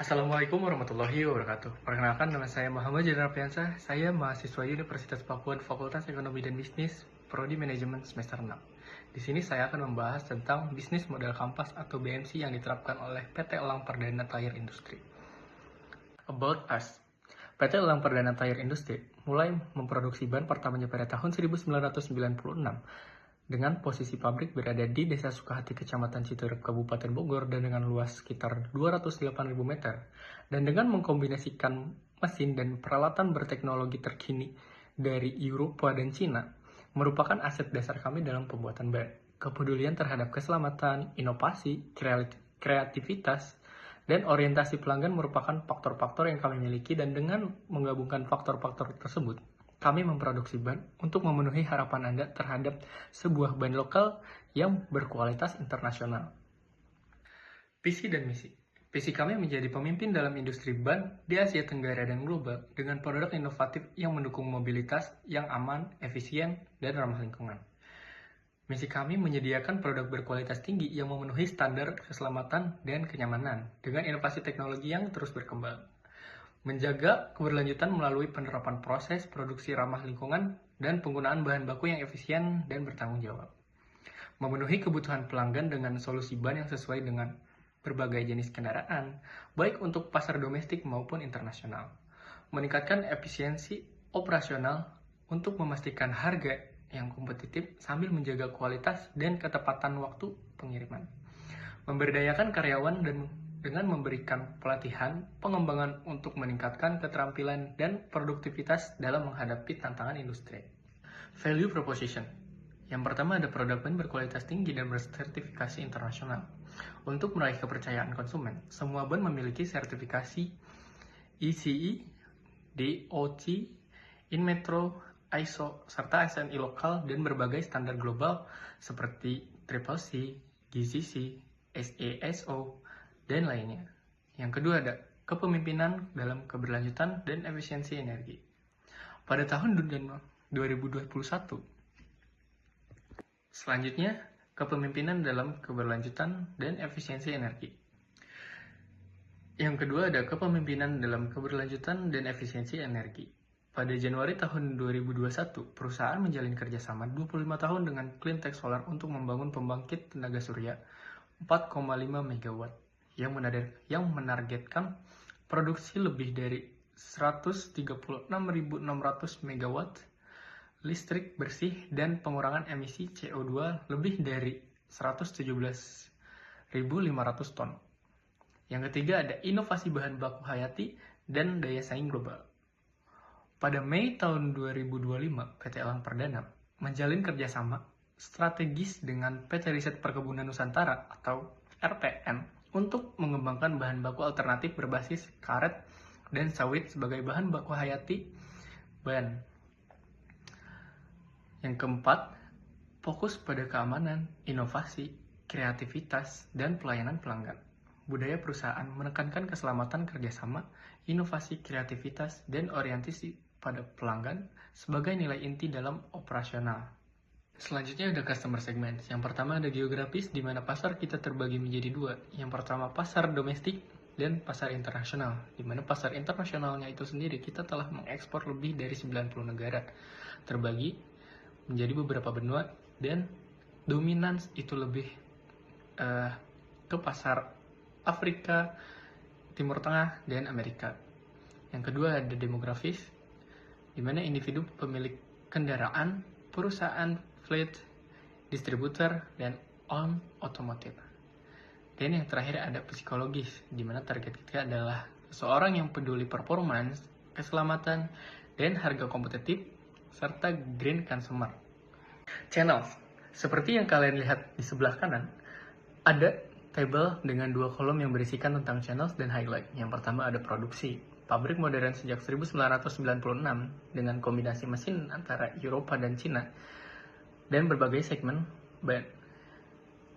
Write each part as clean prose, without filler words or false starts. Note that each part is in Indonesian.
Assalamualaikum warahmatullahi wabarakatuh. Perkenalkan, nama saya Muhammad Jenderal Piansah. Saya mahasiswa Universitas Pakuan Fakultas Ekonomi dan Bisnis, Prodi Manajemen semester 6. Di sini saya akan membahas tentang bisnis modal kampas atau BMC yang diterapkan oleh PT Elang Perdana Tire Industri. About us. PT Elang Perdana Tire Industri mulai memproduksi ban pertamanya pada tahun 1996 dengan posisi pabrik berada di Desa Sukahati, Kecamatan Citerep, Kabupaten Bogor, dan dengan luas sekitar 208.000 meter. Dan dengan mengkombinasikan mesin dan peralatan berteknologi terkini dari Eropa dan Cina, merupakan aset dasar kami dalam pembuatan ban. Kepedulian terhadap keselamatan, inovasi, kreativitas, dan orientasi pelanggan merupakan faktor-faktor yang kami miliki, dan dengan menggabungkan faktor-faktor tersebut, kami memproduksi ban untuk memenuhi harapan Anda terhadap sebuah ban lokal yang berkualitas internasional. Visi dan misi. Visi kami menjadi pemimpin dalam industri ban di Asia Tenggara dan global dengan produk inovatif yang mendukung mobilitas yang aman, efisien, dan ramah lingkungan. Misi kami menyediakan produk berkualitas tinggi yang memenuhi standar keselamatan dan kenyamanan dengan inovasi teknologi yang terus berkembang. Menjaga keberlanjutan melalui penerapan proses produksi ramah lingkungan dan penggunaan bahan baku yang efisien dan bertanggung jawab. Memenuhi kebutuhan pelanggan dengan solusi ban yang sesuai dengan berbagai jenis kendaraan, baik untuk pasar domestik maupun internasional. Meningkatkan efisiensi operasional untuk memastikan harga yang kompetitif sambil menjaga kualitas dan ketepatan waktu pengiriman. Memberdayakan karyawan dengan memberikan pelatihan, pengembangan untuk meningkatkan keterampilan dan produktivitas dalam menghadapi tantangan industri. Value proposition. Yang pertama ada produk ban berkualitas tinggi dan bersertifikasi internasional. Untuk meraih kepercayaan konsumen, semua ban memiliki sertifikasi ECE, DOT, Inmetro, ISO, serta SNI lokal dan berbagai standar global seperti CCC, GCC, SASO, dan lainnya. Yang kedua ada kepemimpinan dalam keberlanjutan dan efisiensi energi. Pada tahun 2021, selanjutnya kepemimpinan dalam keberlanjutan dan efisiensi energi. Yang kedua ada kepemimpinan dalam keberlanjutan dan efisiensi energi. Pada Januari tahun 2021, perusahaan menjalin kerjasama 25 tahun dengan Cleantech Solar untuk membangun pembangkit tenaga surya 4,5 MW yang menargetkan produksi lebih dari 136.600 MW listrik bersih dan pengurangan emisi CO2 lebih dari 117.500 ton. Yang ketiga ada inovasi bahan baku hayati dan daya saing global. Pada Mei tahun 2025, PT Elang Perdana menjalin kerjasama strategis dengan PT Riset Perkebunan Nusantara atau RPN untuk mengembangkan bahan baku alternatif berbasis karet dan sawit sebagai bahan baku hayati ban. Yang keempat, fokus pada keamanan, inovasi, kreativitas, dan pelayanan pelanggan. Budaya perusahaan menekankan keselamatan kerjasama, inovasi, kreativitas, dan orientasi pada pelanggan sebagai nilai inti dalam operasional. Selanjutnya ada customer segment. Yang pertama ada geografis, di mana pasar kita terbagi menjadi dua. Yang pertama pasar domestik dan pasar internasional. Di mana pasar internasionalnya itu sendiri kita telah mengekspor lebih dari 90 negara. Terbagi menjadi beberapa benua dan dominan itu lebih ke pasar Afrika, Timur Tengah, dan Amerika. Yang kedua ada demografis, di mana individu pemilik kendaraan, perusahaan, fleet, distributor, dan on otomotif. Dan yang terakhir ada psikologis, di mana target kita adalah seseorang yang peduli performance, keselamatan, dan harga kompetitif, serta green consumer. Channels, seperti yang kalian lihat di sebelah kanan, ada tabel dengan dua kolom yang berisikan tentang channels dan highlight. Yang pertama ada produksi. Pabrik modern sejak 1996 dengan kombinasi mesin antara Eropa dan Cina dan berbagai segmen ban.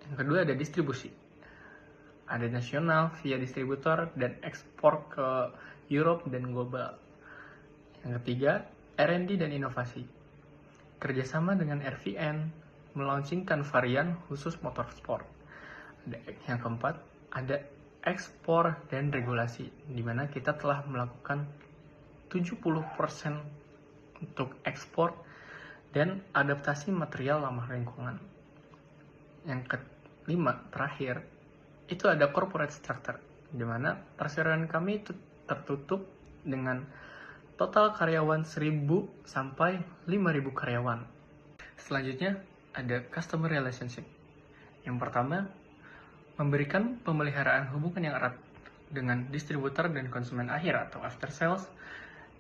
Yang kedua ada distribusi. Ada nasional via distributor dan ekspor ke Europe dan global. Yang ketiga, R&D dan inovasi. Kerjasama dengan RVN melaunchingkan varian khusus motorsport. Yang keempat, ada ekspor dan regulasi, di mana kita telah melakukan 70% untuk ekspor dan adaptasi material ramah lingkungan. Yang kelima, terakhir, itu ada corporate structure, di mana perseroan kami itu tertutup dengan total karyawan 1.000 sampai 5.000 karyawan. Selanjutnya ada customer relationship. Yang pertama, memberikan pemeliharaan hubungan yang erat dengan distributor dan konsumen akhir atau after sales.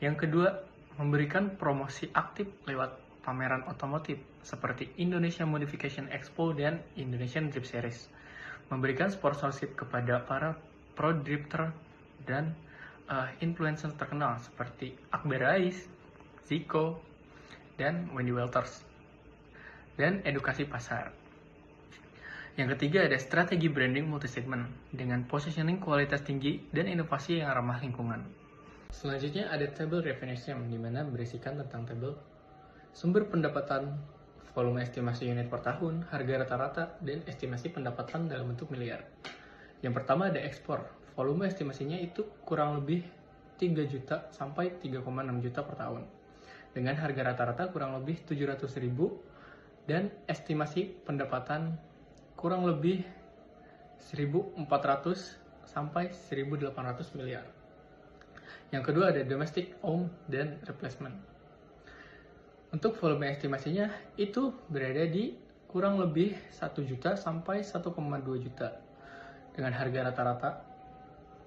Yang kedua, memberikan promosi aktif lewat pameran otomotif seperti Indonesia Modification Expo dan Indonesian Drip Series. Memberikan sponsorship kepada para pro drifter dan influencer terkenal seperti Akbar Rais, Zico, dan Wendy Welters. Dan edukasi pasar. Yang ketiga ada strategi branding multi-segment dengan positioning kualitas tinggi dan inovasi yang ramah lingkungan. Selanjutnya ada table revenue stream, di mana berisikan tentang tabel sumber pendapatan, volume estimasi unit per tahun, harga rata-rata, dan estimasi pendapatan dalam bentuk miliar. Yang pertama ada ekspor. Volume estimasinya itu kurang lebih 3 juta sampai 3,6 juta per tahun. Dengan harga rata-rata kurang lebih 700.000 dan estimasi pendapatan kurang lebih 1.400 sampai 1.800 miliar. Yang kedua ada domestic owned dan replacement. Untuk volume estimasinya itu berada di kurang lebih 1 juta sampai 1,2 juta. Dengan harga rata-rata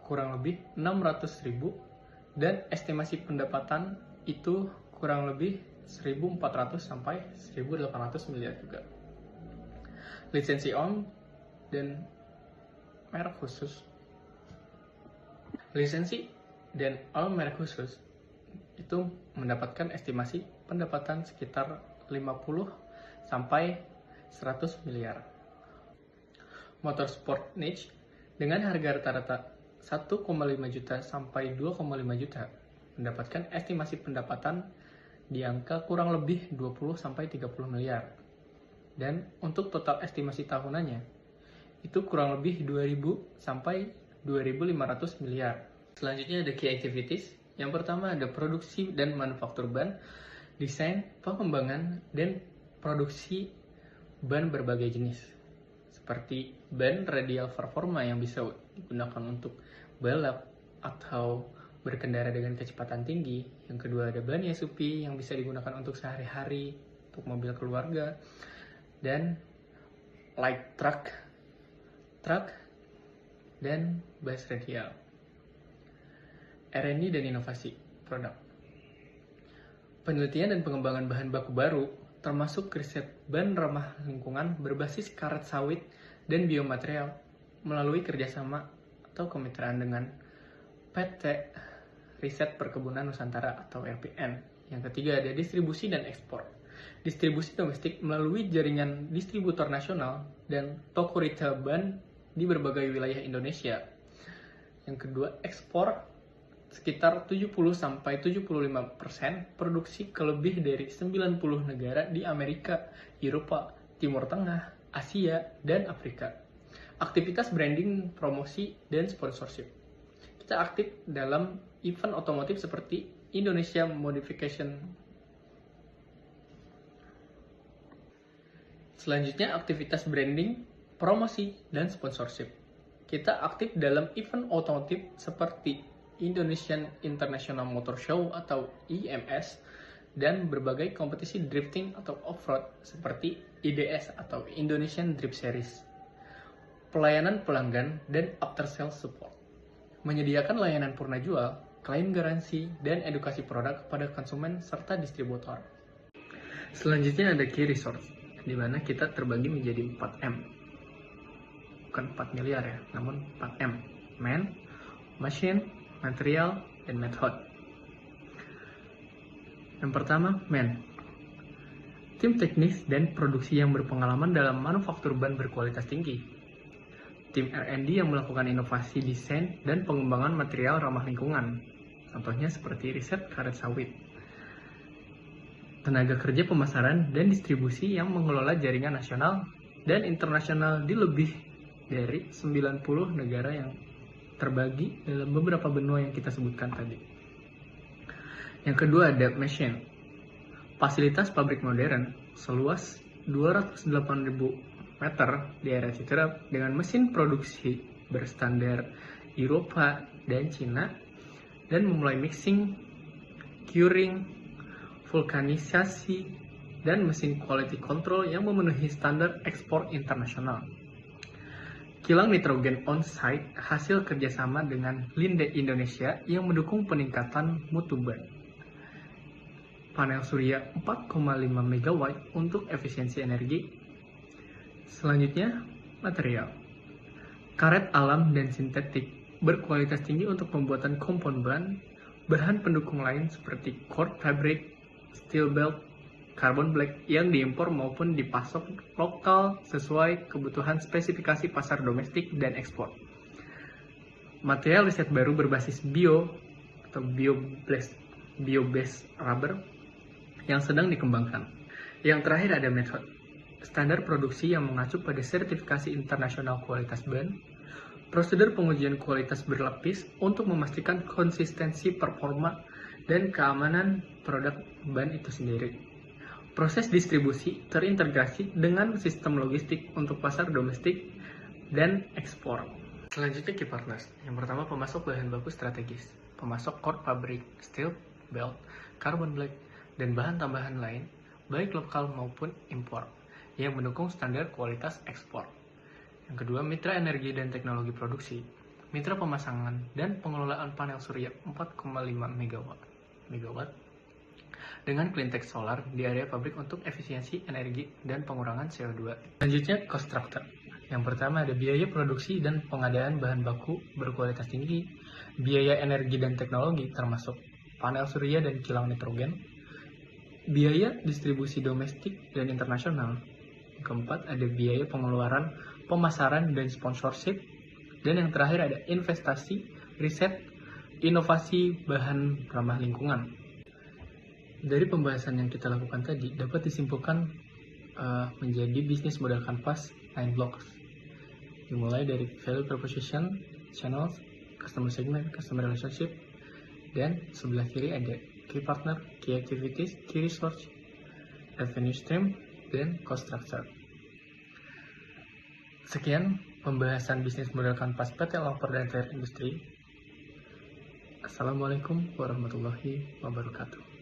kurang lebih 600.000 dan estimasi pendapatan itu kurang lebih 1.400 sampai 1.800 miliar juga. Lisensi on dan merek khusus. Lisensi dan all merek khusus itu mendapatkan estimasi pendapatan sekitar 50 sampai 100 miliar. Motorsport niche dengan harga rata-rata 1,5 juta sampai 2,5 juta mendapatkan estimasi pendapatan di angka kurang lebih 20 sampai 30 miliar. Dan untuk total estimasi tahunannya itu kurang lebih 2.000 sampai 2.500 miliar. Selanjutnya ada key activities. Yang pertama ada produksi dan manufaktur ban, desain, pengembangan, dan produksi ban berbagai jenis. Seperti ban radial performa yang bisa digunakan untuk balap atau berkendara dengan kecepatan tinggi. Yang kedua ada ban SUV yang bisa digunakan untuk sehari-hari, untuk mobil keluarga, dan light truck, dan bus radial. R&D dan inovasi produk. Penelitian dan pengembangan bahan baku baru, termasuk riset ban ramah lingkungan berbasis karet sawit dan biomaterial melalui kerjasama atau kemitraan dengan PT Riset Perkebunan Nusantara atau RPN. Yang ketiga ada distribusi dan ekspor. Distribusi domestik melalui jaringan distributor nasional dan toko retail ban di berbagai wilayah Indonesia. Yang kedua ekspor sekitar 70-75% produksi ke lebih dari 90 negara di Amerika, Eropa, Timur Tengah, Asia, dan Afrika. Aktivitas branding, promosi, dan sponsorship. Kita aktif dalam event otomotif seperti Indonesia Modification. Selanjutnya aktivitas branding, promosi, dan sponsorship. Kita aktif dalam event otomotif seperti Indonesian International Motor Show atau IMS dan berbagai kompetisi drifting atau off-road seperti IDS atau Indonesian Drip Series. Pelayanan pelanggan dan after sales support. Menyediakan layanan purna jual, klaim garansi, dan edukasi produk kepada konsumen serta distributor. Selanjutnya ada key resource, di mana kita terbagi menjadi 4M. Bukan 4 miliar ya, namun 4M. Man, machine, material, dan method. Yang pertama, man. Tim teknis dan produksi yang berpengalaman dalam manufaktur ban berkualitas tinggi. Tim R&D yang melakukan inovasi desain dan pengembangan material ramah lingkungan. Contohnya seperti riset karet sawit. Tenaga kerja pemasaran dan distribusi yang mengelola jaringan nasional dan internasional di lebih dari 90 negara yang terbagi dalam beberapa benua yang kita sebutkan tadi. Yang kedua ada machine. Fasilitas pabrik modern seluas 208.000 meter di area Citerap dengan mesin produksi berstandar Eropa dan Cina dan memulai mixing, curing, vulkanisasi, dan mesin quality control yang memenuhi standar ekspor internasional. Kilang nitrogen on-site hasil kerjasama dengan Linde Indonesia yang mendukung peningkatan mutu ban. Panel surya 4,5 MW untuk efisiensi energi. Selanjutnya, material. Karet alam dan sintetik berkualitas tinggi untuk pembuatan kompon ban, bahan pendukung lain seperti cord fabric, steel belt, carbon black yang diimpor maupun dipasok lokal sesuai kebutuhan spesifikasi pasar domestik dan ekspor. Material riset baru berbasis bio atau bio-based rubber yang sedang dikembangkan. Yang terakhir ada metode. Standar produksi yang mengacu pada sertifikasi internasional kualitas ban, prosedur pengujian kualitas berlapis untuk memastikan konsistensi performa dan keamanan produk ban itu sendiri. Proses distribusi terintegrasi dengan sistem logistik untuk pasar domestik dan ekspor. Selanjutnya key partners. Yang pertama pemasok bahan baku strategis, pemasok cord fabric, steel belt, carbon black, dan bahan tambahan lain, baik lokal maupun impor, yang mendukung standar kualitas ekspor. Yang kedua, mitra energi dan teknologi produksi, mitra pemasangan dan pengelolaan panel surya 4,5 MW dengan cleantech solar di area pabrik untuk efisiensi energi dan pengurangan CO2. Selanjutnya, cost structure. Yang pertama ada biaya produksi dan pengadaan bahan baku berkualitas tinggi, biaya energi dan teknologi termasuk panel surya dan kilang nitrogen, biaya distribusi domestik dan internasional. Keempat, ada biaya pengeluaran, pemasaran, dan sponsorship. Dan yang terakhir ada investasi, riset, inovasi, bahan ramah lingkungan. Dari pembahasan yang kita lakukan tadi, dapat disimpulkan menjadi bisnis model kanvas 9 blocks. Dimulai dari value proposition, channels, customer segment, customer relationship, dan sebelah kiri ada key partner, key activities, key resource, revenue stream, dan cost structure. Sekian pembahasan bisnis model kanvas PT Loper dan Industri. Assalamualaikum warahmatullahi wabarakatuh.